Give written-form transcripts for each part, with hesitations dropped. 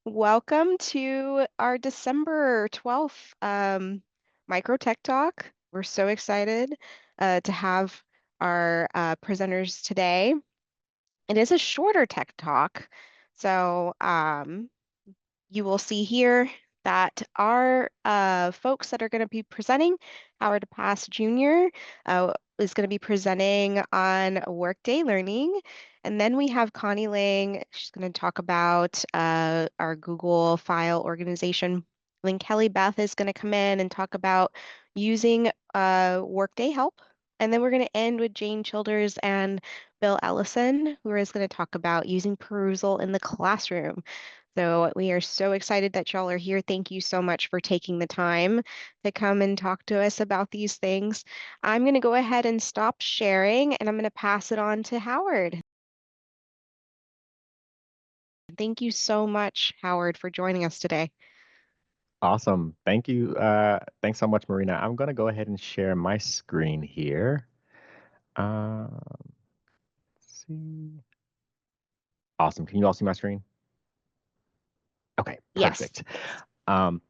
Welcome to our December 12th Micro Tech Talk. We're so excited to have our presenters today. It is a shorter tech talk, so you will see here that our folks that are going to be presenting, Howard dePass Jr. Is going to be presenting on Workday Learning. And then we have Connie Laing. She's going to talk about our Google file organization. Then Kelleebeth is going to come in and talk about using Workday Help. And then we're going to end with Jane Childers and Bill Ellison, who is going to talk about using Perusall in the classroom. So we are so excited that y'all are here. Thank you so much for taking the time to come and talk to us about these things. I'm going to go ahead and stop sharing, and I'm going to pass it on to Howard. Thank you so much, Howard, for joining us today. Awesome. Thank you. Thanks so much, Marina. I'm going to go ahead and share my screen here. Let's see. Awesome. Can you all see my screen? Okay, Yes. perfect. Um,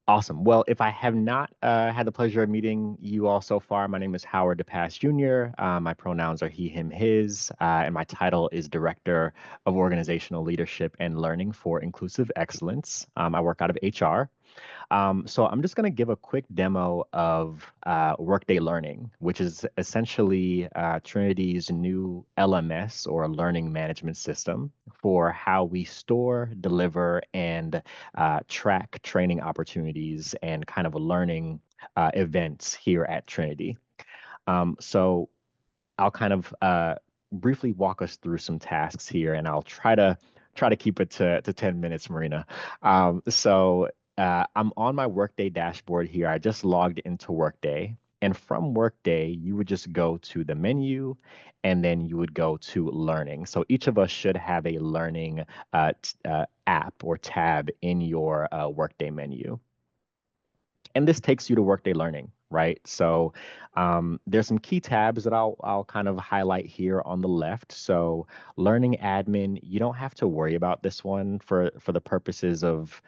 Awesome. Well, if I have not had the pleasure of meeting you all so far, my name is Howard dePass Jr. My pronouns are he, him, his, and my title is Director of Organizational Leadership and Learning for Inclusive Excellence. I work out of HR. So I'm just going to give a quick demo of Workday Learning, which is essentially Trinity's new LMS or learning management system for how we store, deliver, and track training opportunities and kind of learning events here at Trinity. So I'll kind of briefly walk us through some tasks here, and I'll try to keep it to 10 minutes, Marina. I'm on my Workday dashboard here. I just logged into Workday, and from Workday, you would just go to the menu, and then you would go to Learning. So each of us should have a Learning app or tab in your Workday menu. And this takes you to Workday Learning, right? So there's some key tabs that I'll kind of highlight here on the left. So Learning Admin, you don't have to worry about this one for the purposes of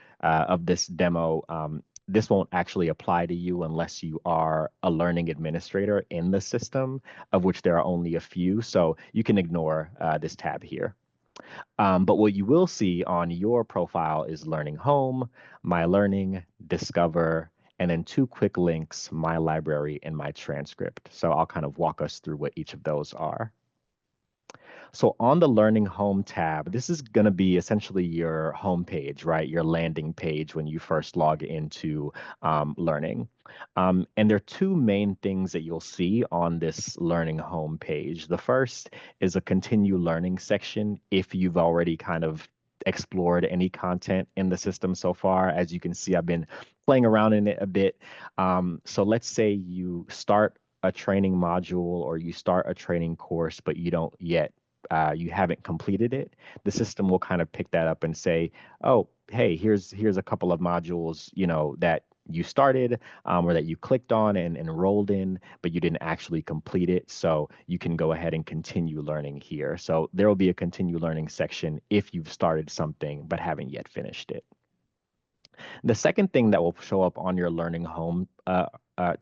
this demo. This won't actually apply to you unless you are a learning administrator in the system, of which there are only a few. So you can ignore this tab here. But what you will see on your profile is Learning Home, My Learning, Discover, and then two quick links, My Library and My Transcript. So I'll kind of walk us through what each of those are. So on the Learning Home tab, this is going to be essentially your home page, right? Your landing page when you first log into Learning. And there are two main things that you'll see on this Learning Home page. The first is a Continue Learning section if you've already kind of explored any content in the system so far. As you can see, I've been playing around in it a bit. So let's say you start a training module or you start a training course, but you haven't completed it, the system will kind of pick that up and say, oh, hey, here's a couple of modules, that you started or that you clicked on and enrolled in, but you didn't actually complete it. So you can go ahead and continue learning here. So there will be a continue learning section if you've started something but haven't yet finished it. The second thing that will show up on your Learning Home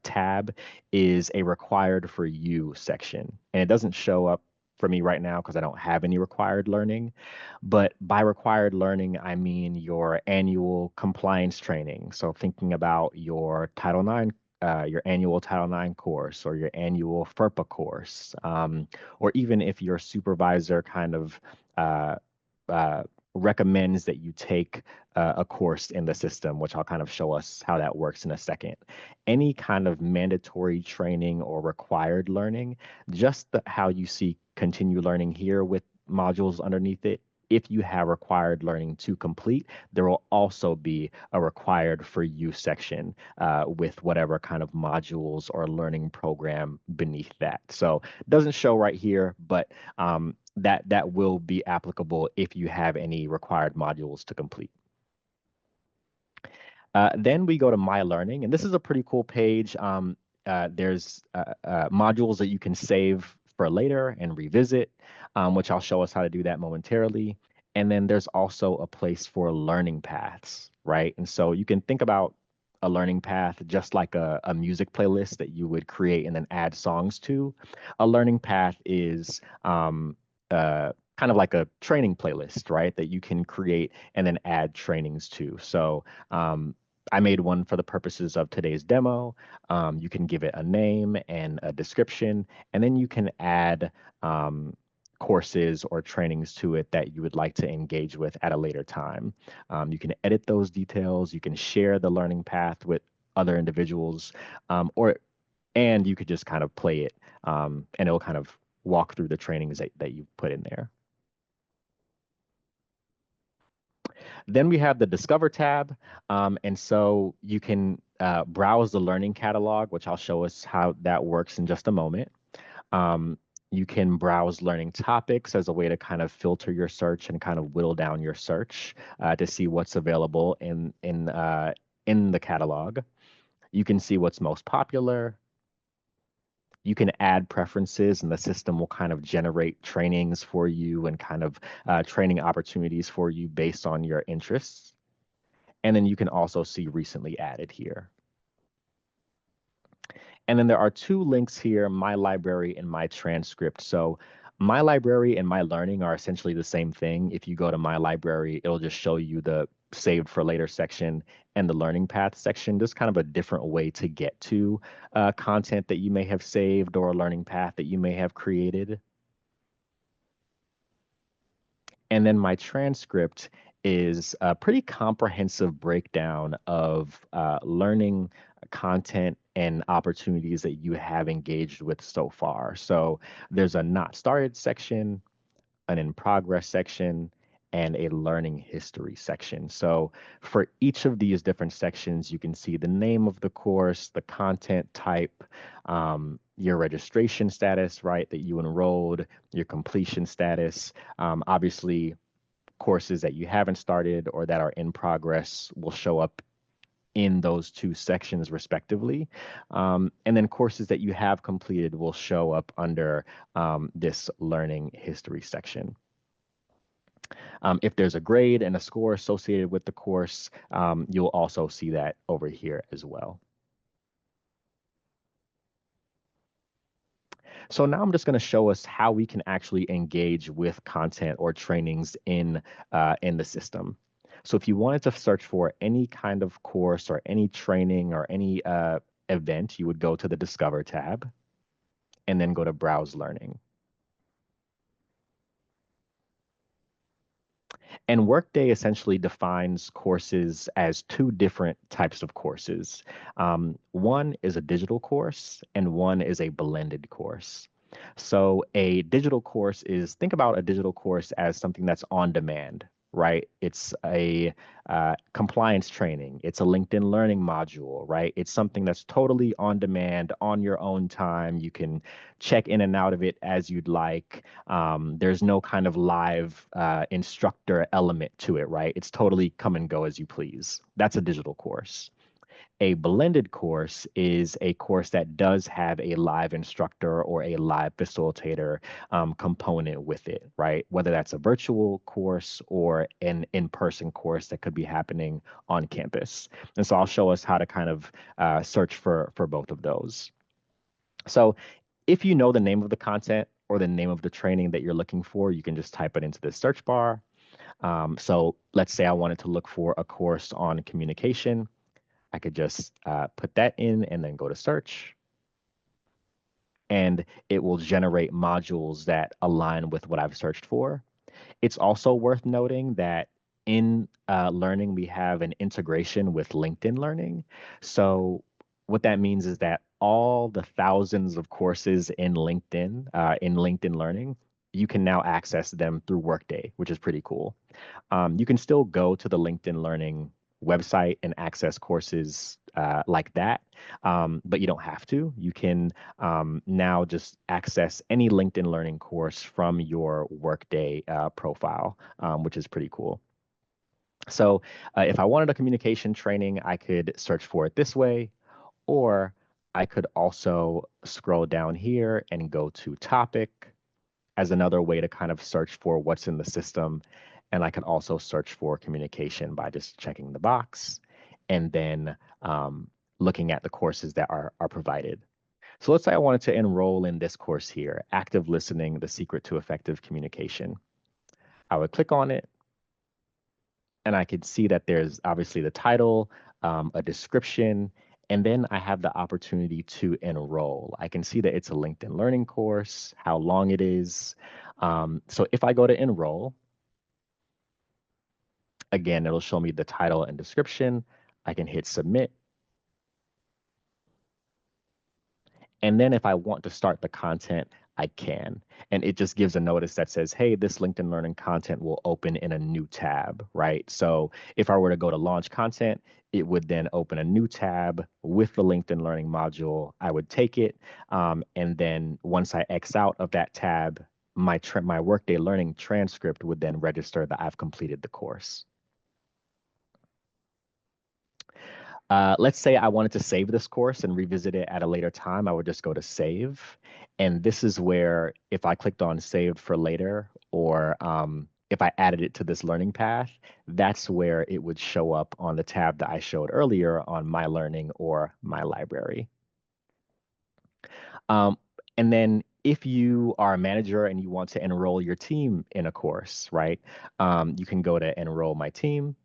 tab is a required for you section. And it doesn't show up for me right now because I don't have any required learning. But by required learning, I mean your annual compliance training. So thinking about your Title IX, your annual Title IX course or your annual FERPA course, or even if your supervisor kind of uh, uh, recommends that you take a course in the system, which I'll kind of show us how that works in a second. Any kind of mandatory training or required learning, just how you see continue learning here with modules underneath it. If you have required learning to complete, there will also be a required for you section with whatever kind of modules or learning program beneath that. So it doesn't show right here, but that will be applicable if you have any required modules to complete. Then we go to My Learning, and this is a pretty cool page. There's modules that you can save for later and revisit, which I'll show us how to do that momentarily. And then there's also a place for learning paths, right? And so you can think about a learning path just like a music playlist that you would create and then add songs to. A learning path is kind of like a training playlist, right? That you can create and then add trainings to. So I made one for the purposes of today's demo. You can give it a name and a description, and then you can add courses or trainings to it that you would like to engage with at a later time. You can edit those details. You can share the learning path with other individuals, and you could just kind of play it, and it'll kind of walk through the trainings that you put in there. Then we have the Discover tab, and so you can browse the learning catalog, which I'll show us how that works in just a moment. Um, you can browse learning topics as a way to kind of filter your search and kind of whittle down your search to see what's available in the catalog. You can see what's most popular. You can add preferences, and the system will kind of generate trainings for you and kind of training opportunities for you based on your interests. And then you can also see recently added here. And then there are two links here, My Library and My Transcript. So My Library and My Learning are essentially the same thing. If you go to My Library, it'll just show you the saved for later section and the learning path section, just kind of a different way to get to content that you may have saved or a learning path that you may have created. And then My Transcript is a pretty comprehensive breakdown of learning content and opportunities that you have engaged with so far. So there's a not started section, an in progress section, and a learning history section. So for each of these different sections, you can see the name of the course, the content type, your registration status, right, that you enrolled, your completion status. Obviously, courses that you haven't started or that are in progress will show up in those two sections respectively. And then courses that you have completed will show up under this learning history section. If there's a grade and a score associated with the course, you'll also see that over here as well. So now I'm just going to show us how we can actually engage with content or trainings in the system. So if you wanted to search for any kind of course or any training or any event, you would go to the Discover tab and then go to Browse Learning. And Workday essentially defines courses as two different types of courses. One is a digital course and one is a blended course. So a digital course is, think about a digital course as something that's on demand, right? It's a compliance training. It's a LinkedIn Learning module, right? It's something that's totally on demand, on your own time. You can check in and out of it as you'd like. There's no kind of live instructor element to it, right? It's totally come and go as you please. That's a digital course. A blended course is a course that does have a live instructor or a live facilitator component with it, right? Whether that's a virtual course or an in-person course that could be happening on campus. And so I'll show us how to kind of search for both of those. So if you know the name of the content or the name of the training that you're looking for, you can just type it into the search bar. So let's say I wanted to look for a course on communication. I could just put that in and then go to search. And it will generate modules that align with what I've searched for. It's also worth noting that in Learning, we have an integration with LinkedIn Learning. So what that means is that all the thousands of courses in LinkedIn Learning, you can now access them through Workday, which is pretty cool. You can still go to the LinkedIn Learning website and access courses like that, but you don't have to. You can now just access any LinkedIn Learning course from your Workday profile, which is pretty cool. So if I wanted a communication training, I could search for it this way, or I could also scroll down here and go to topic as another way to kind of search for what's in the system. And I can also search for communication by just checking the box and then looking at the courses that are provided. So let's say I wanted to enroll in this course here, Active Listening, The Secret to Effective Communication. I would click on it, and I could see that there's obviously the title, a description, and then I have the opportunity to enroll. I can see that it's a LinkedIn Learning course, how long it is. So if I go to enroll, again, it'll show me the title and description. I can hit submit. And then if I want to start the content, I can. And it just gives a notice that says, hey, this LinkedIn Learning content will open in a new tab, right? So if I were to go to launch content, it would then open a new tab with the LinkedIn Learning module. I would take it. And then once I X out of that tab, my Workday Learning transcript would then register that I've completed the course. Let's say I wanted to save this course and revisit it at a later time, I would just go to save. And this is where if I clicked on saved for later, or if I added it to this learning path, that's where it would show up on the tab that I showed earlier on My Learning or My Library. Um, and then if you are a manager and you want to enroll your team in a course, right, you can go to Enroll My Team.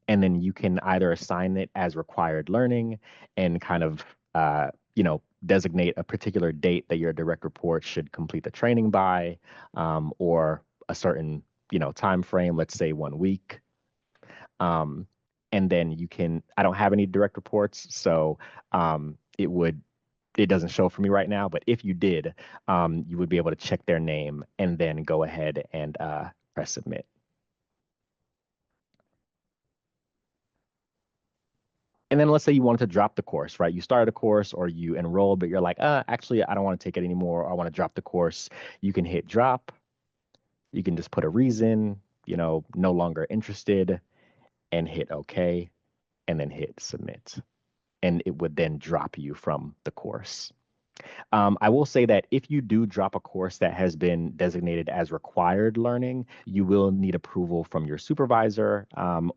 And then you can either assign it as required learning and kind of designate a particular date that your direct report should complete the training by, or a certain time frame, let's say 1 week. And then you can, I don't have any direct reports, so it doesn't show for me right now, but if you did, you would be able to check their name and then go ahead and press submit. And then let's say you wanted to drop the course, right? You started a course or you enrolled, but you're like, actually, I don't want to take it anymore. I want to drop the course. You can hit drop. You can just put a reason, no longer interested, and hit OK, and then hit submit. And it would then drop you from the course. I will say that if you do drop a course that has been designated as required learning, you will need approval from your supervisor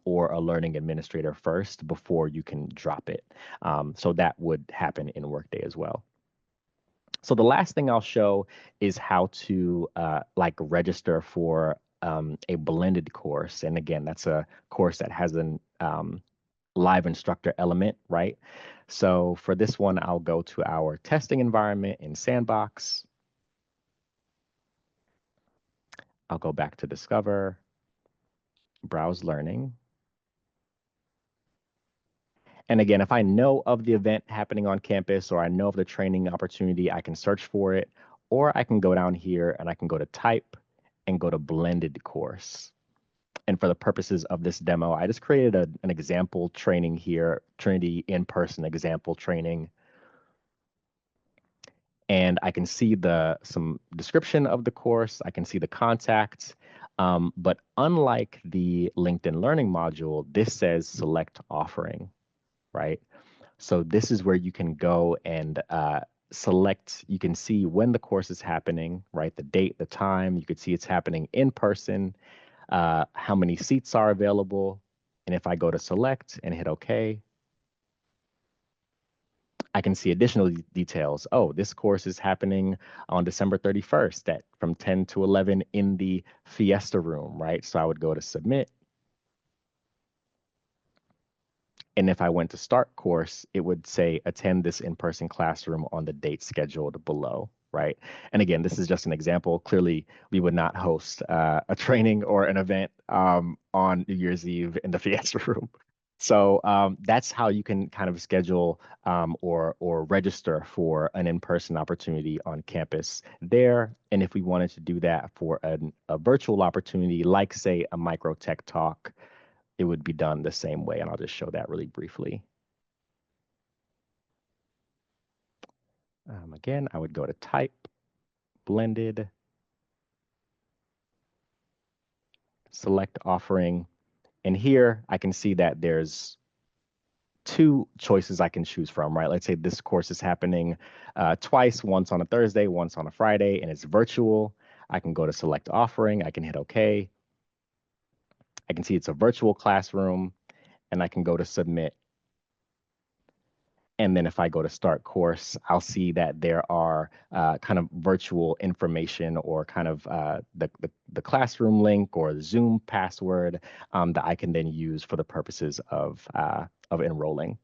or a learning administrator first before you can drop it. So that would happen in Workday as well. So the last thing I'll show is how to register for a blended course. And again, that's a course that has an live instructor element, right? So for this one, I'll go to our testing environment in Sandbox. I'll go back to Discover, Browse Learning. And again, if I know of the event happening on campus or I know of the training opportunity, I can search for it, or I can go down here and I can go to Type and go to Blended Course. And for the purposes of this demo, I just created an example training here, Trinity in-person example training. And I can see some description of the course. I can see the contacts. But unlike the LinkedIn Learning module, this says select offering, right? So this is where you can go and select, you can see when the course is happening, right? The date, the time, you could see it's happening in person, how many seats are available. And if I go to select and hit OK, I can see additional details. Oh, this course is happening on December 31st from 10 to 11 in the Fiesta room, right? So I would go to submit. And if I went to start course, it would say attend this in-person classroom on the date scheduled below, right? And again, this is just an example. Clearly, we would not host a training or an event on New Year's Eve in the Fiesta room. So that's how you can kind of schedule or register for an in-person opportunity on campus there. And if we wanted to do that for a virtual opportunity, like say a MicroTech Talk, it would be done the same way. And I'll just show that really briefly. Again, I would go to Type, Blended, select offering. And here I can see that there's two choices I can choose from, right? Let's say this course is happening twice, once on a Thursday, once on a Friday, and it's virtual. I can go to select offering, I can hit OK. I can see it's a virtual classroom, and I can go to submit. And then if I go to start course, I'll see that there are kind of virtual information or kind of the classroom link or the Zoom password that I can then use for the purposes of enrolling.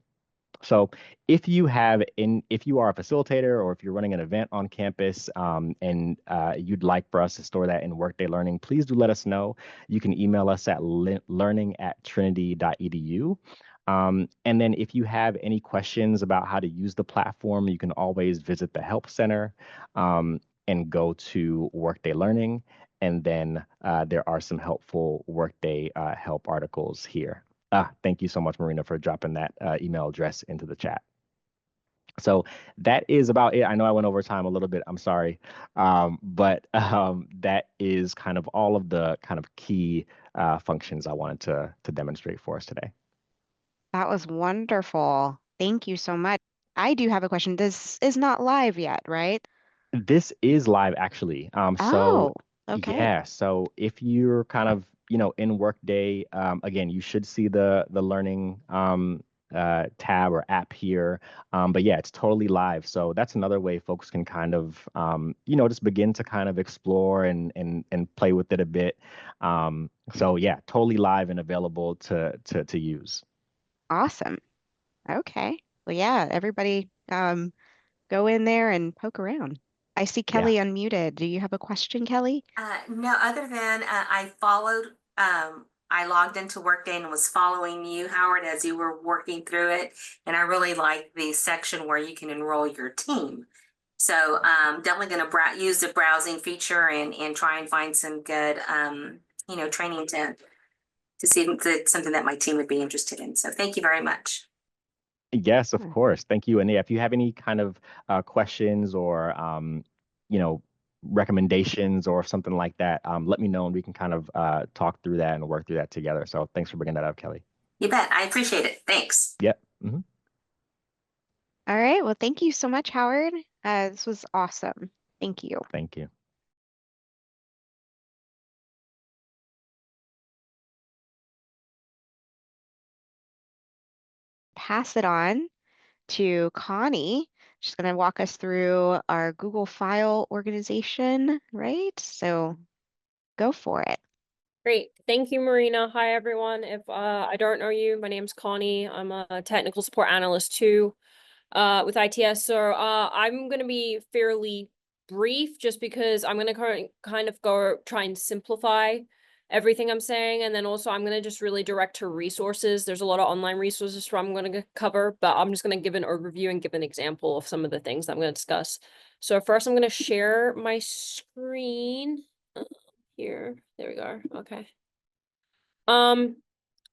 So if you are a facilitator or if you're running an event on campus and you'd like for us to store that in Workday Learning, please do let us know. You can email us at learning@trinity.edu. And then if you have any questions about how to use the platform, you can always visit the Help Center and go to Workday Learning. And then there are some helpful Workday help articles here. Thank you so much, Marina, for dropping that email address into the chat. So that is about it. I know I went over time a little bit. I'm sorry. But that is kind of all of the kind of key functions I wanted to demonstrate for us today. That was wonderful. Thank you so much. I do have a question. This is not live yet, right? This is live actually. So Oh, okay. yeah, so if you're kind of, in Workday, again, you should see the learning tab or app here. But yeah, it's totally live. So that's another way folks can kind of, just begin to kind of explore and play with it a bit. So yeah, totally live and available to use. Awesome. Okay. Well, yeah, everybody go in there and poke around. I see Yeah. Kelly unmuted. Do you have a question, Kelly? No, other than I logged into Workday and was following you, Howard, as you were working through it. And I really like the section where you can enroll your team. So definitely going to use the browsing feature and try and find some good, training to see if it's something that my team would be interested in. So thank you very much. Yes, of Hmm. course. Thank you. And yeah, if you have any kind of questions or recommendations or something like that, let me know and we can kind of talk through that and work through that together. So thanks for bringing that up, Kelly. You bet. I appreciate it. Thanks. Yep. Hmm. All right. Well, thank you so much, Howard. This was awesome. Thank you. Thank you. Pass it on to Connie. She's going to walk us through our Google file organization, right? So go for it. Great. Thank you, Marina. Hi, everyone. If I don't know you, my name's Connie. I'm a technical support analyst too with ITS. So I'm going to be fairly brief just because I'm going to kind of go try and simplify everything I'm saying. And then also I'm going to just really direct to resources. There's a lot of online resources I'm going to cover, but I'm just going to give an overview and give an example of some of the things that I'm going to discuss. So first I'm going to share my screen. Here, there we go. Okay.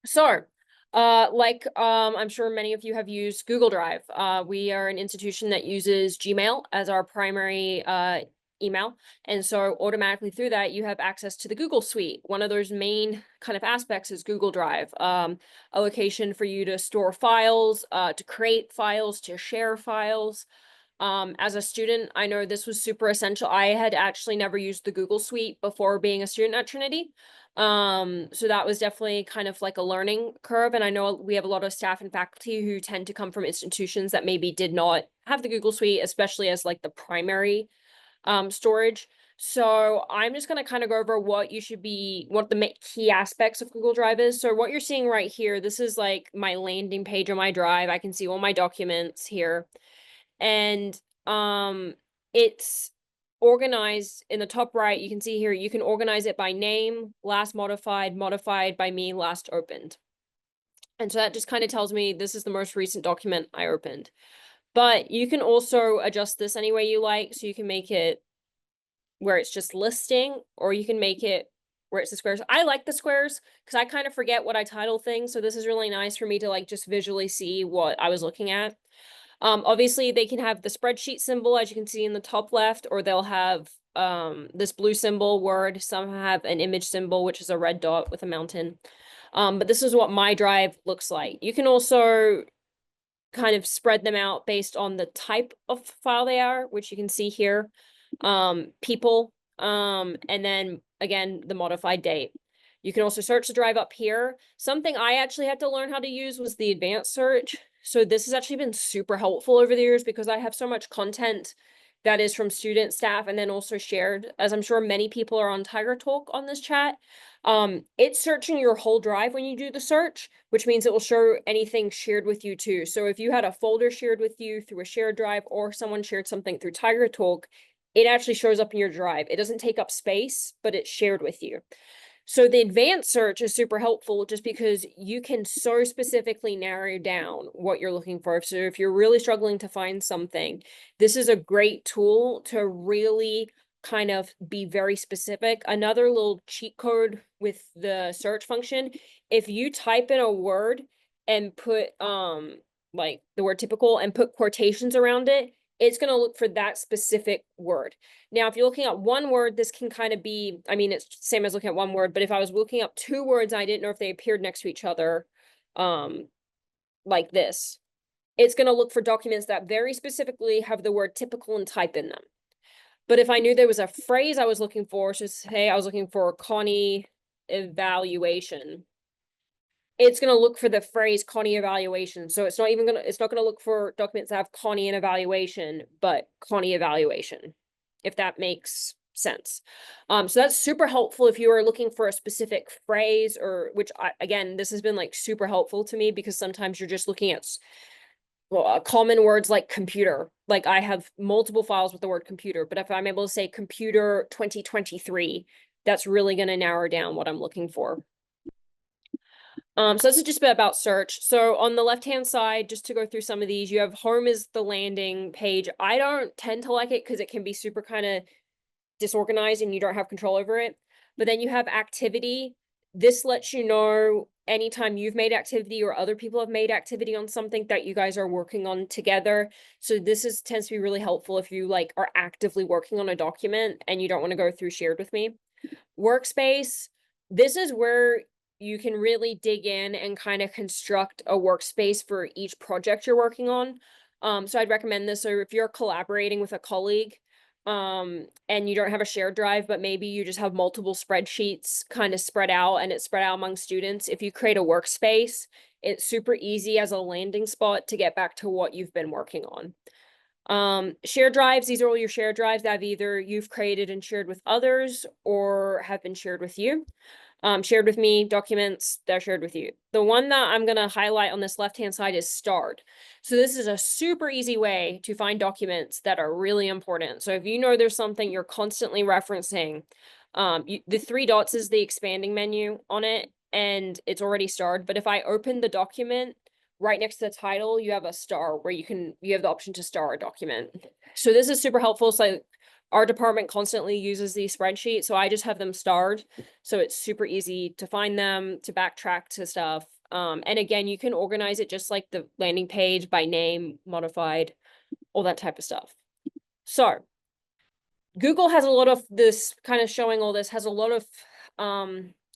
So, I'm sure many of you have used Google Drive. We are an institution that uses Gmail as our primary email. And so automatically through that, you have access to the Google Suite. One of those main kind of aspects is Google Drive, a location for you to store files, to create files, to share files. As a student, I know this was super essential. I had actually never used the Google Suite before being a student at Trinity. So that was definitely kind of like a learning curve. And I know we have a lot of staff and faculty who tend to come from institutions that maybe did not have the Google Suite, especially as like the primary storage. So I'm just going to kind of go over what the key aspects of Google Drive is. So what you're seeing right here, this is like my landing page on my Drive. I can see all my documents here. And it's organized in the top right. You can see here, you can organize it by name, last modified, modified by me, last opened. And so that just kind of tells me this is the most recent document I opened. But you can also adjust this any way you like. So you can make it where it's just listing, or you can make it where it's the squares. I like the squares because I kind of forget what I title things. So this is really nice for me to like just visually see what I was looking at. Obviously they can have the spreadsheet symbol, as you can see in the top left, or they'll have this blue symbol, Word. Some have an image symbol, which is a red dot with a mountain. But this is what my drive looks like. You can also kind of spread them out based on the type of file they are, which you can see here, people, and then again, the modified date. You can also search the drive up here. Something I actually had to learn how to use was the advanced search. So this has actually been super helpful over the years because I have so much content that is from student, staff, and then also shared, as I'm sure many people are on Tiger Talk on this chat. It's searching your whole drive when you do the search, which means it will show anything shared with you too. So if you had a folder shared with you through a shared drive or someone shared something through Tiger Talk, it actually shows up in your drive. It doesn't take up space, but it's shared with you. So the advanced search is super helpful just because you can so specifically narrow down what you're looking for. So if you're really struggling to find something, this is a great tool to really kind of be very specific. Another little cheat code with the search function, if you type in a word and put like the word typical and put quotations around it, it's going to look for that specific word. Now, if you're looking at one word, this can kind of be, I mean, it's the same as looking at one word, but if I was looking up two words, I didn't know if they appeared next to each other, like this, it's going to look for documents that very specifically have the word typical and type in them. But if I knew there was a phrase I was looking for, so say I was looking for Connie evaluation, it's going to look for the phrase Connie evaluation. So it's not going to look for documents that have Connie and evaluation, but Connie evaluation, if that makes sense. So that's super helpful if you are looking for a specific phrase, or again, this has been like super helpful to me because sometimes you're just looking at common words like computer. Like I have multiple files with the word computer, but if I'm able to say computer 2023, that's really going to narrow down what I'm looking for. So this is just a bit about search. So on the left-hand side, just to go through some of these, you have home is the landing page. I don't tend to like it because it can be super kind of disorganized and you don't have control over it. But then you have activity. This lets you know anytime you've made activity or other people have made activity on something that you guys are working on together. So this tends to be really helpful if you like are actively working on a document and you don't want to go through shared with me. Workspace, this is where you can really dig in and kind of construct a workspace for each project you're working on. So I'd recommend this. So if you're collaborating with a colleague, and you don't have a shared drive, but maybe you just have multiple spreadsheets kind of spread out and it's spread out among students. If you create a workspace, it's super easy as a landing spot to get back to what you've been working on. Shared drives, these are all your shared drives that either you've created and shared with others or have been shared with you. Shared with me, documents that are shared with you. The one that I'm going to highlight on this left-hand side is starred. So this is a super easy way to find documents that are really important. So if you know there's something you're constantly referencing, the three dots is the expanding menu on it, and it's already starred. But if I open the document, right next to the title, you have a star where you have the option to star a document. So this is super helpful. So our department constantly uses these spreadsheets, so I just have them starred. So it's super easy to find them, to backtrack to stuff. And again, you can organize it just like the landing page by name, modified, all that type of stuff. So Google has a lot of this kind of showing all this, has a lot of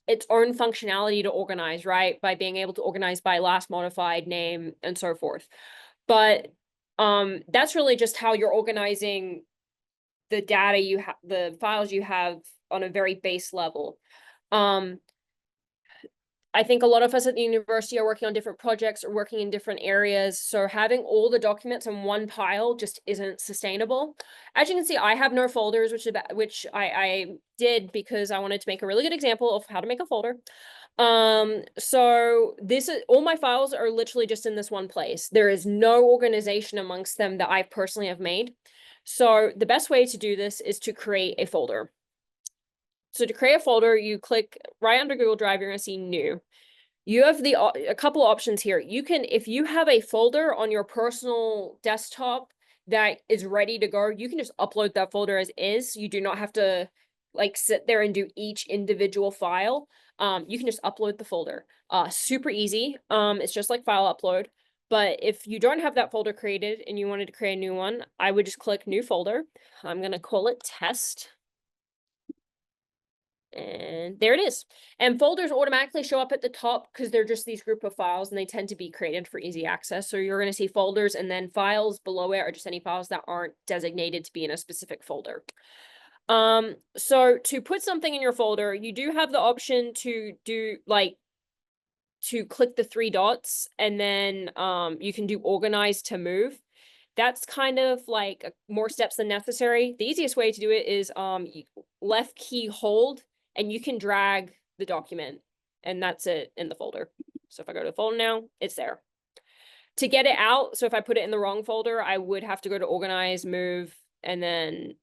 its own functionality to organize, right? By being able to organize by last modified, name, and so forth. But that's really just how you're organizing the data you have, the files you have on a very base level. I think a lot of us at the university are working on different projects or working in different areas. So having all the documents in one pile just isn't sustainable. As you can see, I have no folders, which I did because I wanted to make a really good example of how to make a folder. So all my files are literally just in this one place. There is no organization amongst them that I personally have made. So the best way to do this is to create a folder. So to create a folder, you click right under Google Drive, you're going to see new. You have a couple options here. You can, if you have a folder on your personal desktop that is ready to go, you can just upload that folder as is. You do not have to like sit there and do each individual file. You can just upload the folder. Super easy. It's just like file upload. But if you don't have that folder created and you wanted to create a new one, I would just click new folder. I'm going to call it test. And there it is. And folders automatically show up at the top because they're just these group of files and they tend to be created for easy access. So you're going to see folders, and then files below it are just any files that aren't designated to be in a specific folder. So to put something in your folder, you do have the option to do to click the 3 dots, and then you can do organize to move. That's kind of like more steps than necessary. The easiest way to do it is left key hold, and you can drag the document, and that's it in the folder. So if I go to the folder now, it's there. To get it out, so if I put it in the wrong folder, I would have to go to organize, move, and then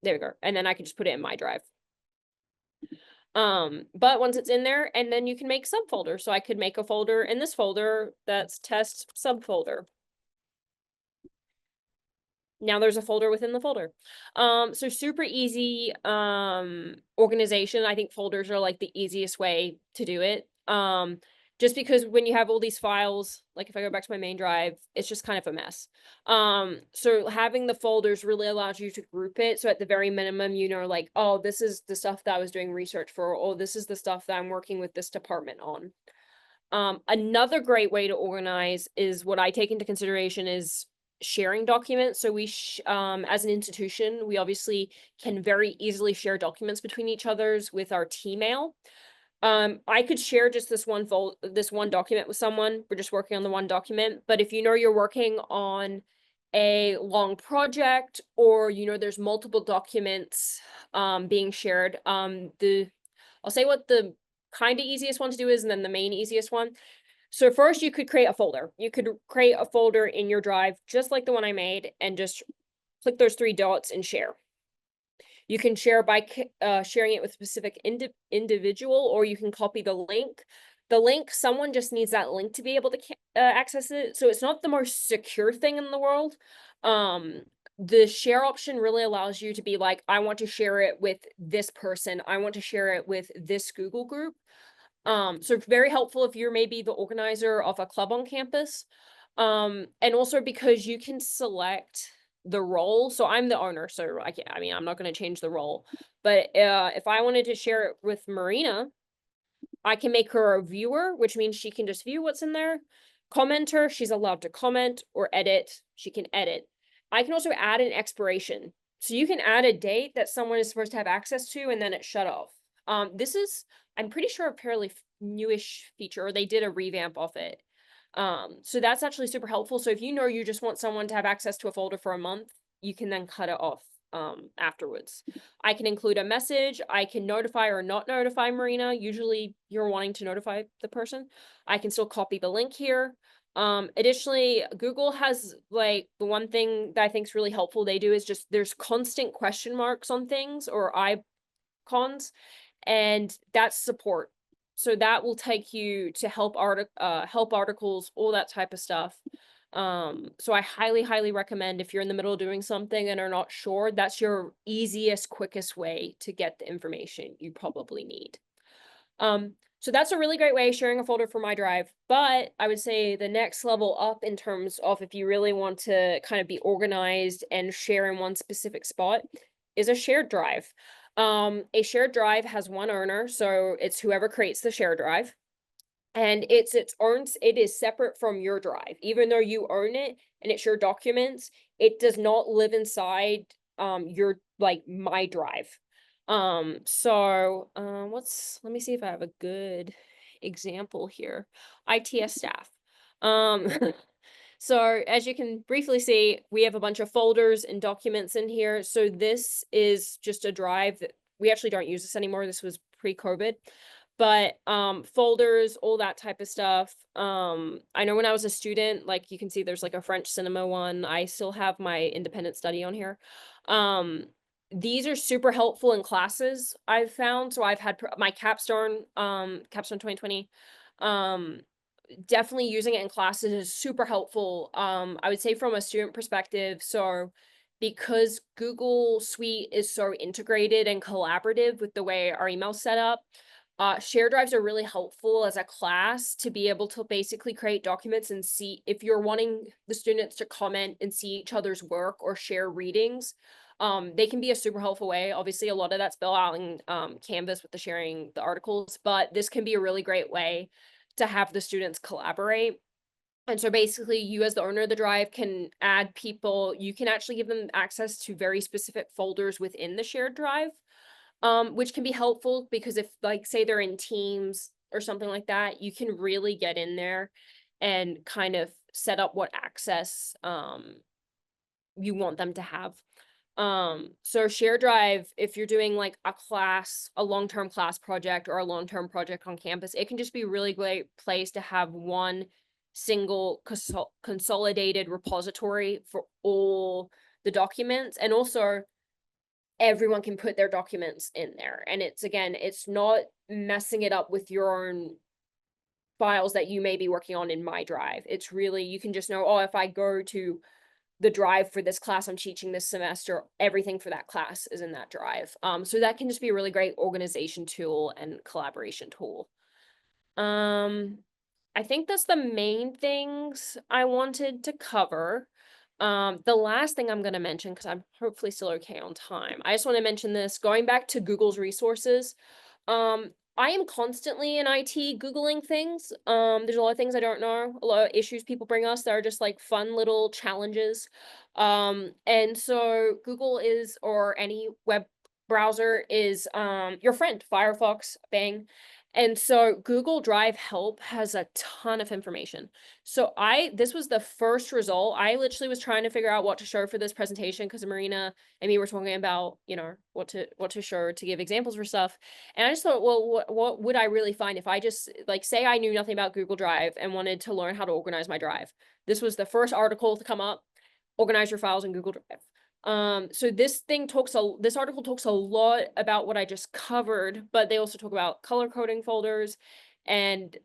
there we go. And then I can just put it in my drive. But once it's in there, and then you can make subfolders. So I could make a folder in this folder that's test subfolder. Now there's a folder within the folder. So super easy organization. I think folders are like the easiest way to do it. Just because when you have all these files, like if I go back to my main drive, it's just kind of a mess. So having the folders really allows you to group it. So at the very minimum, you know, like, oh, this is the stuff that I was doing research for, or this is the stuff that I'm working with this department on. Another great way to organize is what I take into consideration is sharing documents. So we, as an institution, we obviously can very easily share documents between each other's with our Tmail. I could share just this one document with someone. We're just working on the one document. But if you know you're working on a long project, or you know there's multiple documents being shared, I'll say what the kind of easiest one to do is, and then the main easiest one. So first you could create a folder. You could create a folder in your drive, just like the one I made, and just click those 3 dots and share. You can share by sharing it with a specific individual, or you can copy the link. The link, someone just needs that link to be able to access it. So it's not the most secure thing in the world. The share option really allows you to be like, I want to share it with this person. I want to share it with this Google group. So very helpful if you're maybe the organizer of a club on campus. And also because you can select the role. So I'm the owner, so I'm not going to change the role. But if I wanted to share it with Marina, I can make her a viewer, which means she can just view what's in there. Commenter, she's allowed to comment, or edit, she can edit. I can also add an expiration. So you can add a date that someone is supposed to have access to, and then it shut off. This is, I'm pretty sure, a fairly newish feature, or they did a revamp of it. So that's actually super helpful. So if you know you just want someone to have access to a folder for a month, you can then cut it off afterwards. I can include a message. I can notify or not notify Marina. Usually you're wanting to notify the person. I can still copy the link here. Additionally, Google has, like, the one thing that I think is really helpful they do is just there's constant question marks on things, or icons, and that's support. So that will take you to help articles, all that type of stuff. So I highly recommend, if you're in the middle of doing something and are not sure, that's your easiest, quickest way to get the information you probably need. So that's a really great way, sharing a folder for my drive. But I would say the next level up in terms of if you really want to kind of be organized and share in one specific spot is a shared drive. A shared drive has one owner, so it's whoever creates the shared drive. And it is separate from your drive. Even though you own it and it's your documents, it does not live inside your, like, my drive. Let me see if I have a good example here. ITS staff. So as you can briefly see, we have a bunch of folders and documents in here. So this is just a drive that we actually don't use this anymore. This was pre-COVID. But folders, all that type of stuff. I know when I was a student, like you can see there's like a French cinema one. I still have my independent study on here. These are super helpful in classes, I've found. So I've had my capstone 2020. Definitely using it in classes is super helpful. I would say from a student perspective. So because Google Suite is so integrated and collaborative with the way our email's set up, share drives are really helpful as a class to be able to basically create documents and see if you're wanting the students to comment and see each other's work or share readings. They can be a super helpful way. Obviously, a lot of that's built out in Canvas with the sharing the articles, but this can be a really great way to have the students collaborate. And so basically, you as the owner of the drive can add people. You can actually give them access to very specific folders within the shared drive, which can be helpful because if, like, say they're in teams or something like that, you can really get in there and kind of set up what access you want them to have. So share drive, if you're doing like a class, a long-term class project or a long-term project on campus, it can just be a really great place to have one single consolidated repository for all the documents. And also everyone can put their documents in there. And it's, again, it's not messing it up with your own files that you may be working on in my drive. It's really, you can just know, oh, if I go to the drive for this class I'm teaching this semester, everything for that class is in that drive. So that can just be a really great organization tool and collaboration tool. I think that's the main things I wanted to cover. The last thing I'm going to mention, because I'm hopefully still okay on time, I just want to mention this, going back to Google's resources. I am constantly in IT Googling things. There's a lot of things I don't know, a lot of issues people bring us that are just like fun little challenges. And so Google is, or any web browser is your friend, Firefox, Bing. And so Google Drive Help has a ton of information. So this was the first result. I literally was trying to figure out what to show for this presentation because Marina and me were talking about, you know, what to show to give examples for stuff. And I just thought, well, what would I really find if I just, like, say I knew nothing about Google Drive and wanted to learn how to organize my drive. This was the first article to come up, organize your files in Google Drive. So this article talks a lot about what I just covered, but they also talk about color coding folders and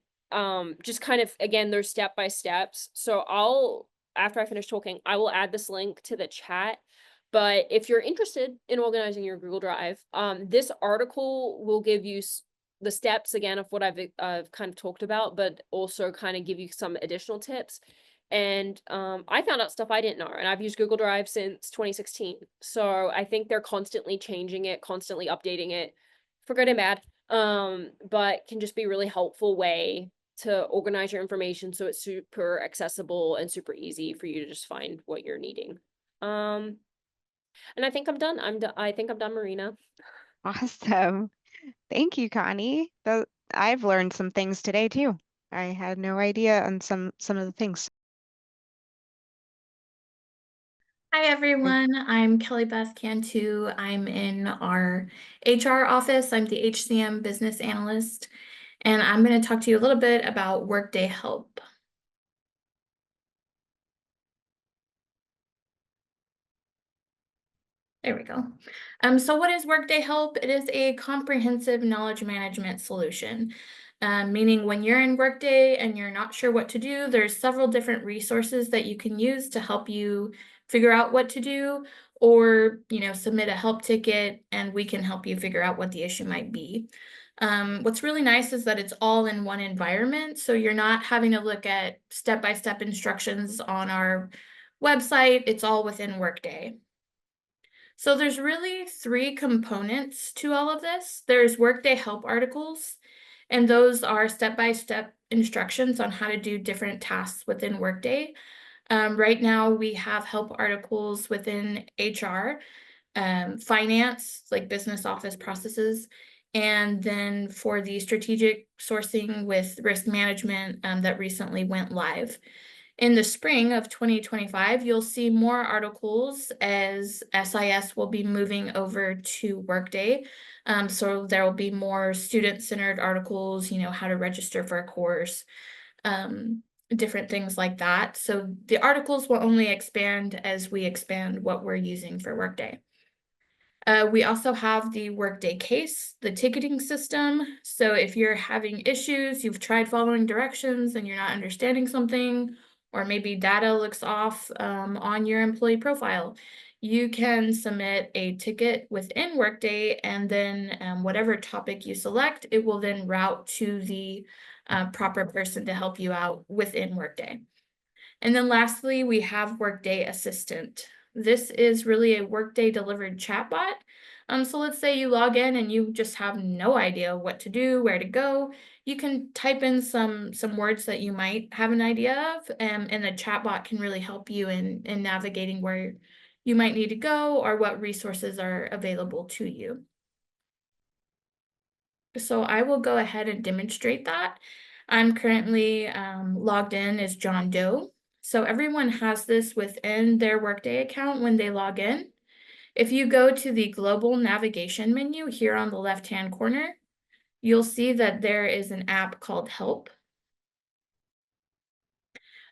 just kind of, again, there's step by steps. So after I finish talking, I will add this link to the chat. But if you're interested in organizing your Google Drive, this article will give you the steps, again, of what I've kind of talked about, but also kind of give you some additional tips. And I found out stuff I didn't know, and I've used Google Drive since 2016. So I think they're constantly changing it, constantly updating it, for good and bad. But can just be a really helpful way to organize your information so it's super accessible and super easy for you to just find what you're needing. And I think I'm done. I think I'm done, Marina. Awesome. Thank you, Connie. I've learned some things today too. I had no idea on some of the things. Hi everyone, I'm Kelleebeth Cantu. I'm in our HR office. I'm the HCM business analyst, and I'm going to talk to you a little bit about Workday Help. There we go. So what is Workday Help? It is a comprehensive knowledge management solution, meaning when you're in Workday and you're not sure what to do, there's several different resources that you can use to help you figure out what to do, or, you know, submit a help ticket and we can help you figure out what the issue might be. What's really nice is that it's all in one environment, so you're not having to look at step-by-step instructions on our website. It's all within Workday. So there's really three components to all of this. There's Workday Help articles, and those are step-by-step instructions on how to do different tasks within Workday. Right now we have help articles within HR, finance, like business office processes, and then for the strategic sourcing with risk management that recently went live. In the spring of 2025, you'll see more articles as SIS will be moving over to Workday. So there will be more student-centered articles, you know, how to register for a course, different things like that. So the articles will only expand as we expand what we're using for Workday. We also have the Workday case, the ticketing system. So if you're having issues, you've tried following directions and you're not understanding something, or maybe data looks off on your employee profile, you can submit a ticket within Workday, and then whatever topic you select, it will then route to the proper person to help you out within Workday. And then lastly, we have Workday Assistant. This is really a Workday delivered chatbot. So let's say you log in and you just have no idea what to do, where to go. You can type in some words that you might have an idea of, and the chatbot can really help you in navigating where you might need to go or what resources are available to you. So I will go ahead and demonstrate that. I'm currently logged in as John Doe. So everyone has this within their Workday account when they log in. If you go to the global navigation menu here on the left-hand corner, you'll see that there is an app called Help.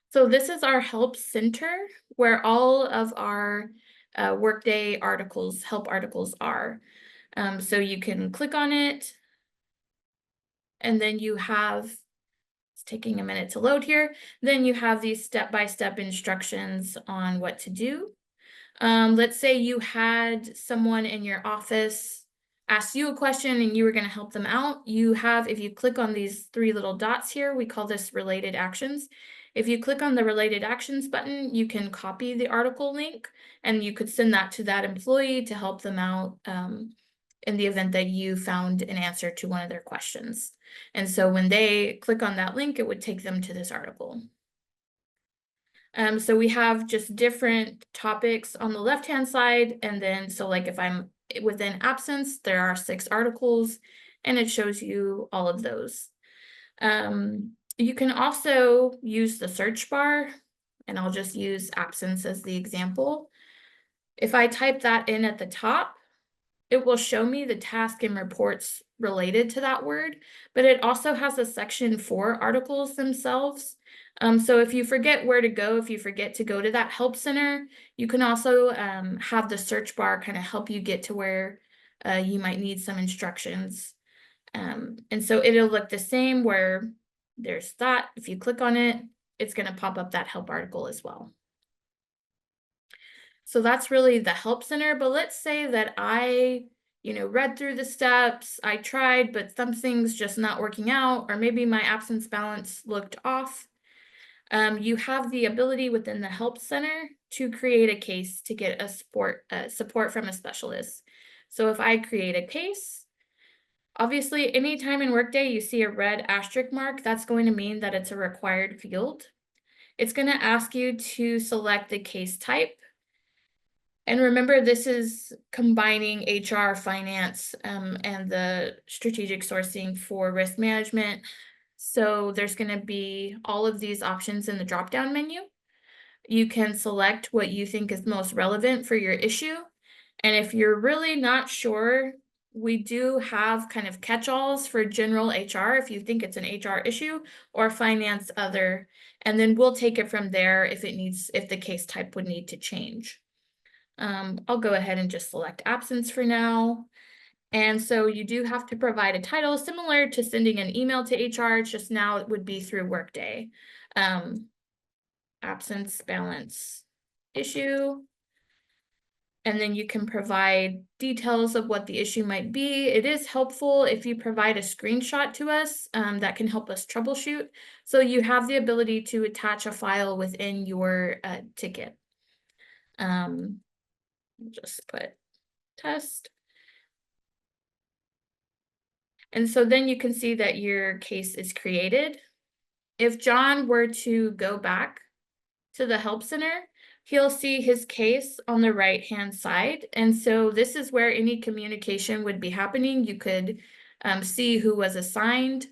So this is our Help Center where all of our Workday articles, help articles are. So you can click on it, and then you have, it's taking a minute to load here, then you have these step-by-step instructions on what to do. Let's say you had someone in your office ask you a question and you were going to help them out. You have, if you click on these three little dots here, we call this related actions. If you click on the related actions button, you can copy the article link and you could send that to that employee to help them out in the event that you found an answer to one of their questions. And so when they click on that link, it would take them to this article. So we have just different topics on the left-hand side. And then, so like if I'm within absence, there are 6 articles and it shows you all of those. You can also use the search bar, and I'll just use absence as the example. If I type that in at the top, it will show me the task and reports related to that word, but it also has a section for articles themselves. So if you forget where to go, if you forget to go to that help center, you can also have the search bar kind of help you get to where you might need some instructions. And so it'll look the same where there's that. If you click on it, it's going to pop up that help article as well. So that's really the help center. But let's say that I, read through the steps, I tried, but something's just not working out, or maybe my absence balance looked off. You have the ability within the help center to create a case to get a support from a specialist. So if I create a case, obviously anytime in Workday you see a red asterisk mark, that's going to mean that it's a required field. It's going to ask you to select the case type. And remember, this is combining HR, finance, and the strategic sourcing for risk management. So there's going to be all of these options in the drop-down menu. You can select what you think is most relevant for your issue. And if you're really not sure, we do have kind of catch-alls for general HR if you think it's an HR issue, or finance other. And then we'll take it from there if the case type would need to change. I'll go ahead and just select absence for now. And so you do have to provide a title similar to sending an email to HR, it's just now it would be through Workday. Absence balance issue. And then you can provide details of what the issue might be. It is helpful if you provide a screenshot to us that can help us troubleshoot. So you have the ability to attach a file within your ticket. Just put test. And so then you can see that your case is created. If John were to go back to the help center, he'll see his case on the right-hand side. And so this is where any communication would be happening. You could see who was assigned,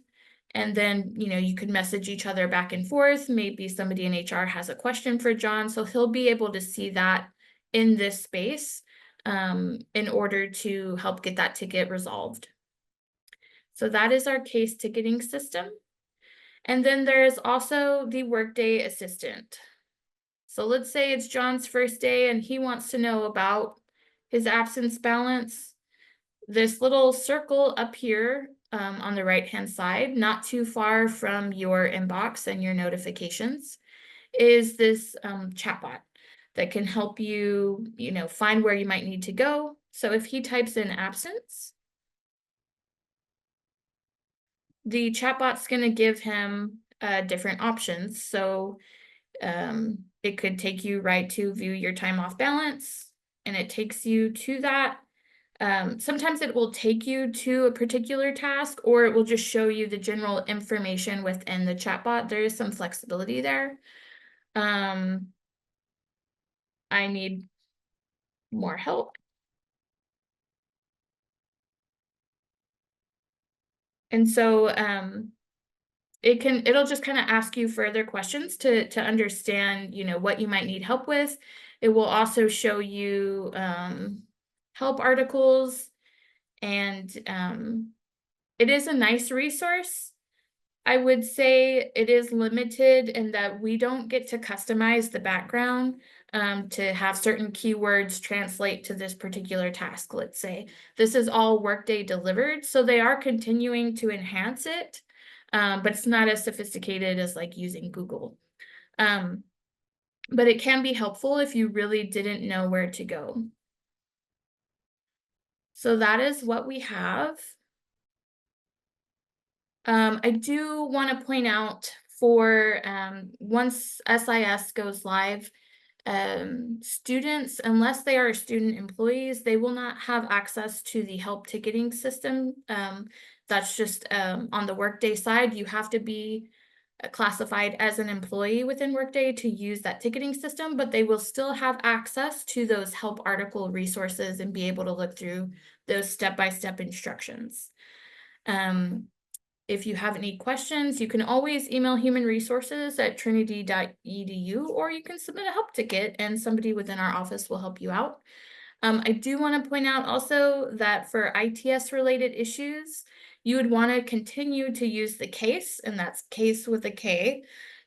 and then, you could message each other back and forth. Maybe somebody in HR has a question for John. So he'll be able to see that in this space in order to help get that ticket resolved. So that is our case ticketing system. And then there's also the Workday Assistant. So let's say it's John's first day and he wants to know about his absence balance. This little circle up here on the right-hand side, not too far from your inbox and your notifications, is this chatbot that can help you, find where you might need to go. So if he types in absence, the chatbot's going to give him different options. So it could take you right to view your time off balance, and it takes you to that. Sometimes it will take you to a particular task, or it will just show you the general information within the chatbot. There is some flexibility there. I need more help. And so it'll just kind of ask you further questions to understand, you know, what you might need help with. It will also show you help articles, and it is a nice resource. I would say it is limited in that we don't get to customize the background to have certain keywords translate to this particular task, let's say. This is all Workday delivered, so they are continuing to enhance it, but it's not as sophisticated as like using Google. But it can be helpful if you really didn't know where to go. So that is what we have. I do want to point out for once SIS goes live, students, unless they are student employees, they will not have access to the help ticketing system. That's just on the Workday side. You have to be classified as an employee within Workday to use that ticketing system, but they will still have access to those help article resources and be able to look through those step-by-step instructions. If you have any questions, you can always email human resources at trinity.edu, or you can submit a help ticket and somebody within our office will help you out. I do want to point out also that for ITS related issues, you would want to continue to use the CASE, and that's CASE with a K,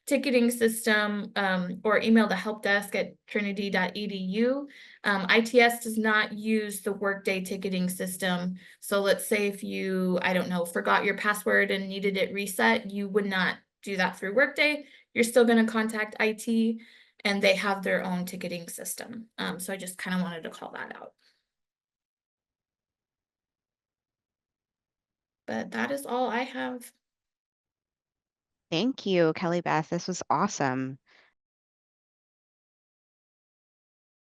ticketing system, or email the help desk at trinity.edu. ITS does not use the Workday ticketing system. So let's say if you, I don't know, forgot your password and needed it reset, you would not do that through Workday. You're still going to contact IT, and they have their own ticketing system. So I just kind of wanted to call that out. But that is all I have. Thank you, Kelleebeth. This was awesome.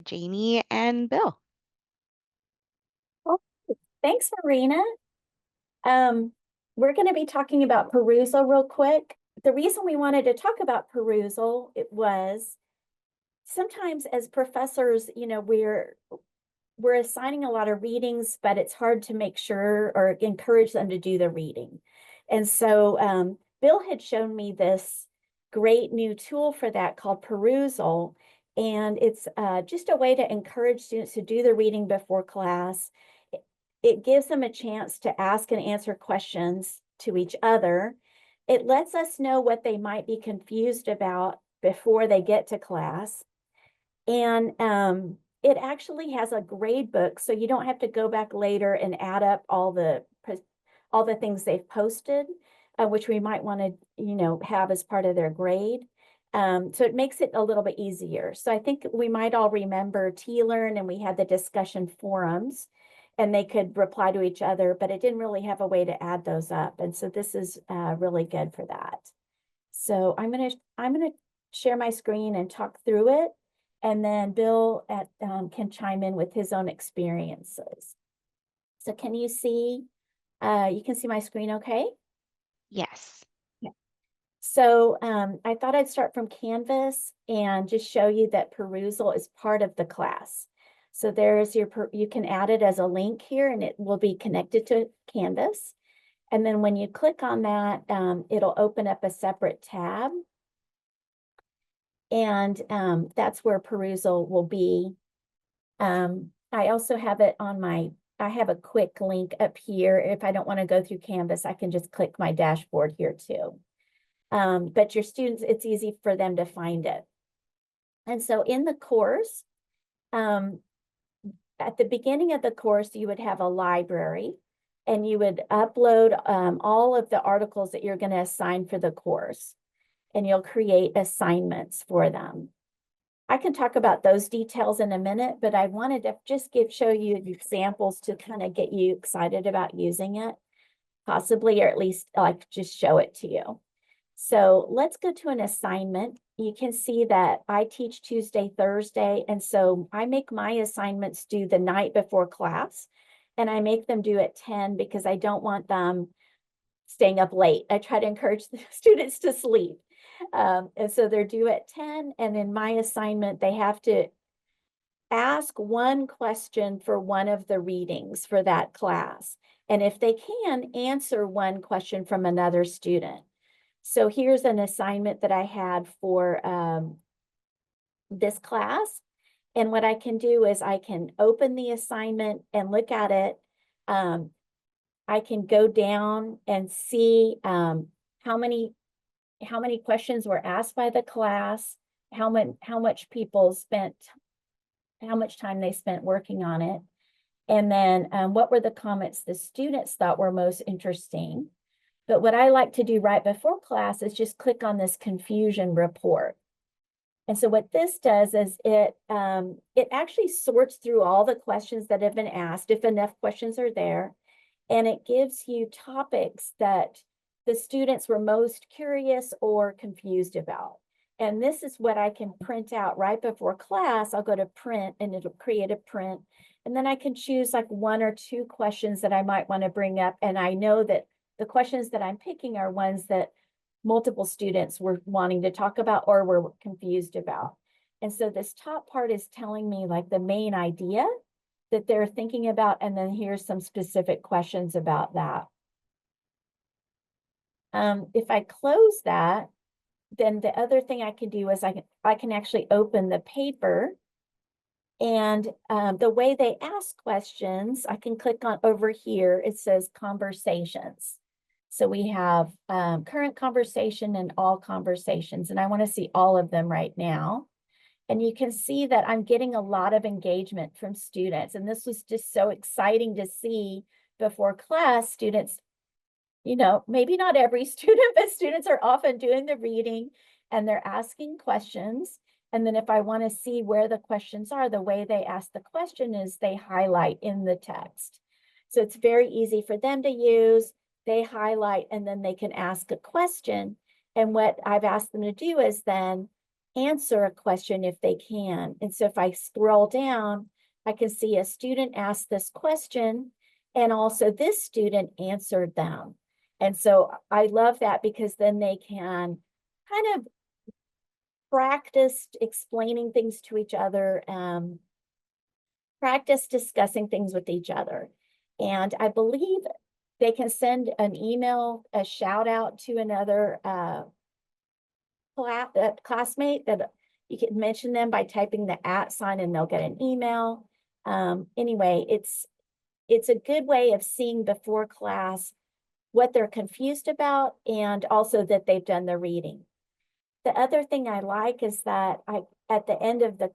Jamie and Bill. Oh, thanks, Marina. We're going to be talking about Perusall real quick. The reason we wanted to talk about Perusall, it was sometimes as professors, you know, we're assigning a lot of readings, but it's hard to make sure or encourage them to do the reading. And so Bill had shown me this great new tool for that called Perusall. And it's just a way to encourage students to do the reading before class. It gives them a chance to ask and answer questions to each other. It lets us know what they might be confused about before they get to class. And it actually has a grade book, so you don't have to go back later and add up all the things they've posted, which we might want to, you know, have as part of their grade. So it makes it a little bit easier. So I think we might all remember T-Learn, and we had the discussion forums, and they could reply to each other, but it didn't really have a way to add those up. And so this is really good for that. So I'm gonna share my screen and talk through it. And then Bill can chime in with his own experiences. So can you see, you can see my screen okay? Yes. Yeah. So I thought I'd start from Canvas and just show you that Perusall is part of the class. So there's you can add it as a link here, and it will be connected to Canvas. And then when you click on that, it'll open up a separate tab. And that's where Perusall will be. I also have it on I have a quick link up here. If I don't want to go through Canvas, I can just click my dashboard here too. But your students, it's easy for them to find it. And so in the course, at the beginning of the course, you would have a library, and you would upload all of the articles that you're going to assign for the course, and you'll create assignments for them. I can talk about those details in a minute, but I wanted to just show you examples to kind of get you excited about using it, possibly, or at least like just show it to you. So let's go to an assignment. You can see that I teach Tuesday, Thursday, and so I make my assignments due the night before class, and I make them due at 10 because I don't want them staying up late. I try to encourage the students to sleep. And so they're due at 10, and in my assignment, they have to ask one question for one of the readings for that class. And if they can, answer one question from another student. So here's an assignment that I had for this class. And what I can do is I can open the assignment and look at it. I can go down and see how many questions were asked by the class, how much time they spent working on it, and then what were the comments the students thought were most interesting. But what I like to do right before class is just click on this confusion report. And so what this does is it actually sorts through all the questions that have been asked, if enough questions are there, and it gives you topics that the students were most curious or confused about. And this is what I can print out right before class. I'll go to print and it'll create a print. And then I can choose like 1 or 2 questions that I might want to bring up. And I know that the questions that I'm picking are ones that multiple students were wanting to talk about or were confused about. And so this top part is telling me like the main idea that they're thinking about, and then here's some specific questions about that. If I close that, then the other thing I can do is I can actually open the paper, and the way they ask questions, I can click on over here. It says conversations. So we have current conversation and all conversations, and I want to see all of them right now. And you can see that I'm getting a lot of engagement from students. And this was just so exciting to see before class. Students, maybe not every student, but students are often doing the reading and they're asking questions. And then if I want to see where the questions are, the way they ask the question is they highlight in the text. So it's very easy for them to use. They highlight and then they can ask a question. And what I've asked them to do is then answer a question if they can. And so if I scroll down, I can see a student asked this question and also this student answered them. And so I love that because then they can kind of practice explaining things to each other, practice discussing things with each other. And I believe they can send an email, a shout out to another classmate that you can mention them by typing the @ sign and they'll get an email. Anyway, it's a good way of seeing before class what they're confused about and also that they've done the reading. The other thing I like is that at the end of the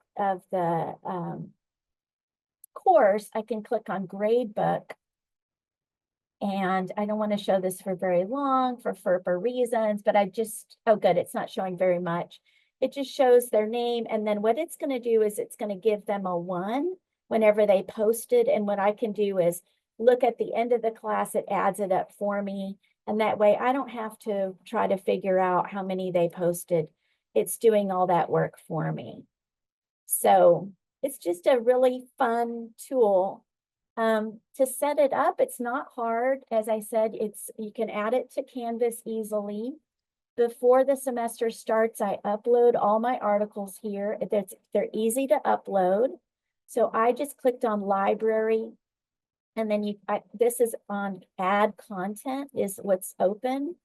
course, I can click on gradebook. And I don't want to show this for very long for FERPA reasons, but oh good, it's not showing very much. It just shows their name. And then what it's going to do is it's going to give them a 1 whenever they post it. And what I can do is look at the end of the class, it adds it up for me. And that way I don't have to try to figure out how many they posted. It's doing all that work for me. So it's just a really fun tool. To set it up, it's not hard. As I said, you can add it to Canvas easily. Before the semester starts, I upload all my articles here. They're easy to upload. So I just clicked on library, and then this is on add content is what's open.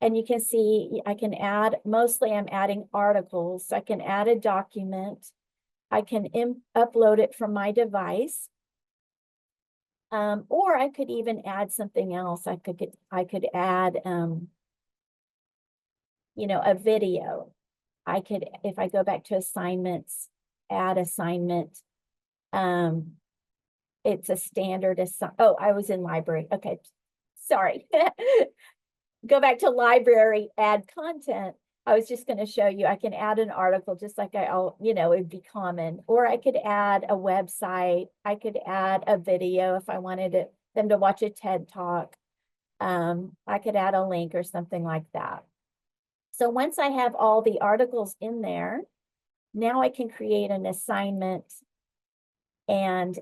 And you can see I can add, mostly I'm adding articles. So I can add a document. I can upload it from my device. Or I could even add something else. I could add, a video. I could, if I go back to assignments, add assignment. It's a standard oh, I was in library. Okay, sorry. Go back to library, add content. I was just going to show you, I can add an article just like it'd be common, or I could add a website. I could add a video if I wanted them to watch a TED Talk. I could add a link or something like that. So once I have all the articles in there, now I can create an assignment. And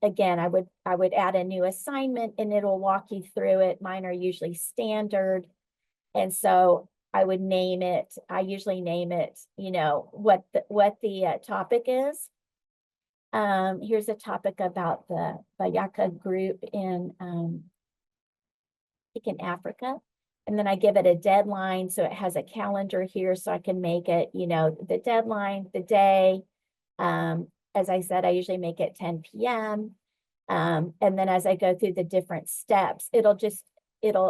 again, I would add a new assignment and it'll walk you through it. Mine are usually standard. And so I would name it, I usually name it, you know, what the topic is. Here's a topic about the Bayaka group in Africa. And then I give it a deadline. So it has a calendar here so I can make it, you know, the deadline, the day. As I said, I usually make it 10 p.m. And then as I go through the different steps, it'll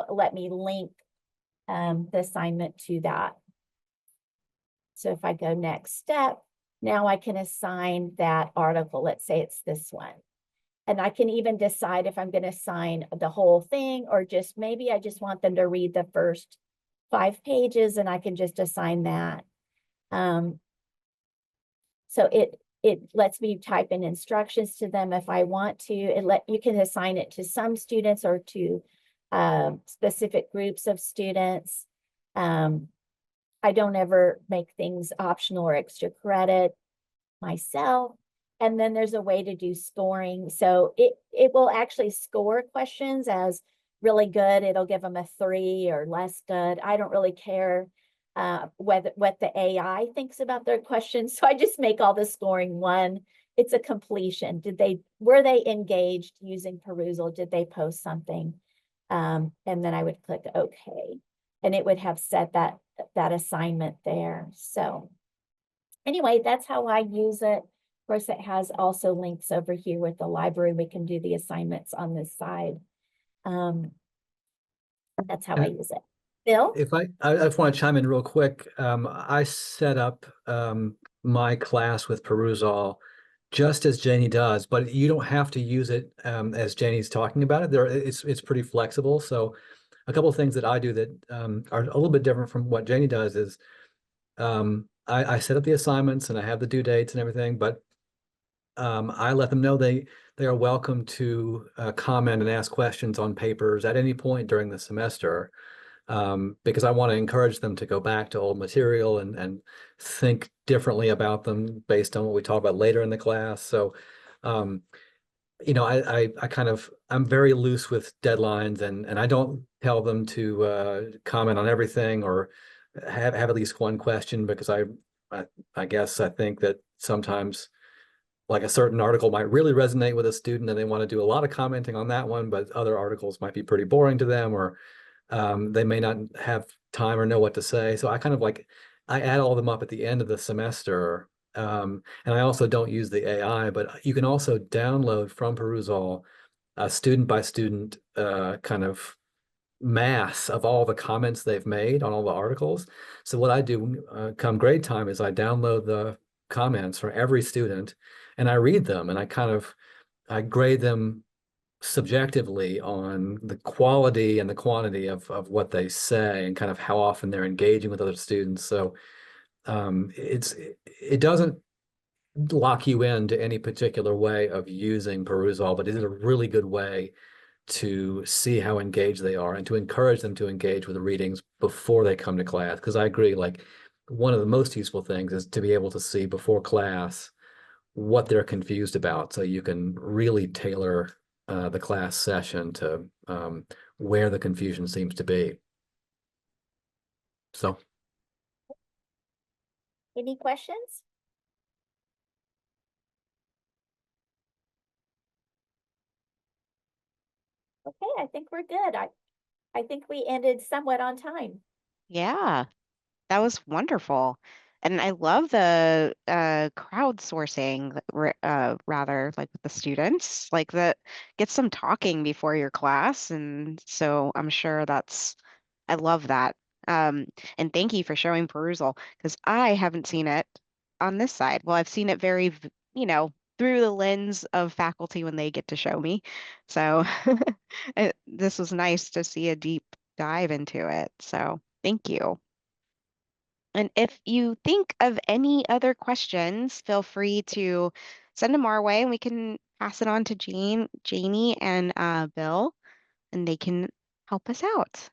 let me link the assignment to that. So if I go next step, now I can assign that article. Let's say it's this one. And I can even decide if I'm going to assign the whole thing or just maybe I just want them to read the first 5 pages and I can just assign that. So it lets me type in instructions to them if I want to. You can assign it to some students or to specific groups of students. I don't ever make things optional or extra credit myself. And then there's a way to do scoring. So it will actually score questions as really good. It'll give them a 3 or less good. I don't really care what the AI thinks about their questions. So I just make all the scoring 1. It's a completion. Were they engaged using Perusall? Did they post something? And then I would click OK. And it would have set that assignment there. So anyway, that's how I use it. Of course, it has also links over here with the library. We can do the assignments on this side. That's how I use it. Bill? If I just want to chime in real quick. I set up my class with Perusall just as Janie does, but you don't have to use it as Janie's talking about it. It's pretty flexible. So a couple of things that I do that are a little bit different from what Janie does is I set up the assignments and I have the due dates and everything, but I let them know they are welcome to comment and ask questions on papers at any point during the semester, because I want to encourage them to go back to old material and think differently about them based on what we talk about later in the class. So, you know, I'm very loose with deadlines and I don't tell them to comment on everything or have at least one question, because I guess I think that sometimes like a certain article might really resonate with a student and they want to do a lot of commenting on that one, but other articles might be pretty boring to them, or they may not have time or know what to say. So I add all of them up at the end of the semester. And I also don't use the AI, but you can also download from Perusall a student by student kind of mass of all the comments they've made on all the articles. So what I do come grade time is I download the comments from every student and I read them and I grade them subjectively on the quality and the quantity of what they say and kind of how often they're engaging with other students. So it doesn't lock you into any particular way of using Perusall, but it is a really good way to see how engaged they are and to encourage them to engage with the readings before they come to class. Because I agree, like one of the most useful things is to be able to see before class what they're confused about, so you can really tailor the class session to where the confusion seems to be. So, Any questions? Okay, I think we're good. I think we ended somewhat on time. Yeah, that was wonderful. And I love the crowdsourcing, rather, like with the students, like that gets them talking before your class. And so I'm sure I love that. And thank you for showing Perusall, because I haven't seen it on this side. Well, I've seen it through the lens of faculty when they get to show me. So this was nice to see a deep dive into it. So thank you. And if you think of any other questions, feel free to send them our way and we can pass it on to Janie and Bill, and they can help us out.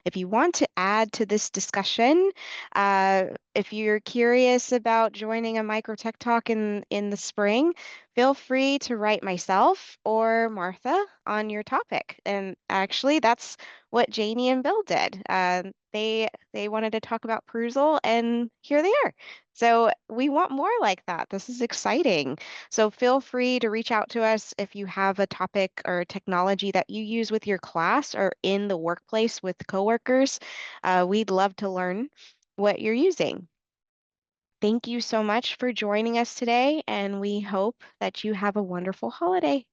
If you want to add to this discussion, if you're curious about joining a MicroTech Talk in the spring, feel free to write myself or Martha on your topic. And actually, that's what Janie and Bill did. They wanted to talk about Perusall, and here they are. So we want more like that. This is exciting. So feel free to reach out to us if you have a topic or technology that you use with your class or in the workplace with coworkers. We'd love to learn what you're using. Thank you so much for joining us today, and we hope that you have a wonderful holiday.